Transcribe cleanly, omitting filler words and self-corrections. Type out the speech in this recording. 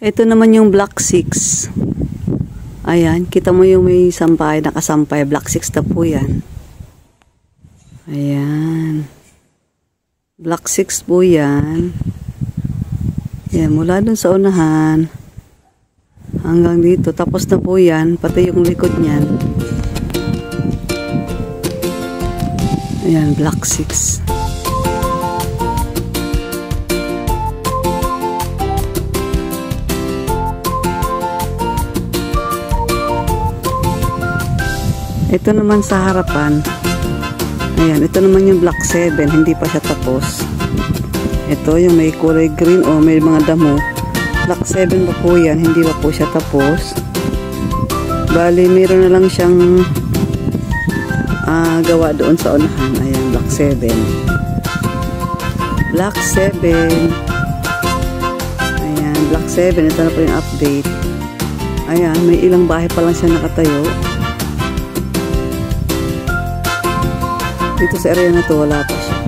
Ito naman yung block 6. Ayan, kita mo yung may sampay, nakasampay. Block 6 na po yan. Ayan. Block 6 po yan. Ayan, mula dun sa unahan hanggang dito. Tapos na po yan, pati yung likod niyan. Ayan, block 6. Ito naman sa harapan. Ayan, ito naman yung block 7. Hindi pa siya tapos. Ito yung may kulay green o may mga damo. Block 7 pa po yan. Hindi pa po siya tapos. Bali, meron na lang siyang gawa doon sa unahan. Ayan, block 7. Block 7. Ayan, block 7. Ito na po yung update. Ayan, may ilang bahay pa lang siya nakatayo. Dito sa area na to wala pa siya.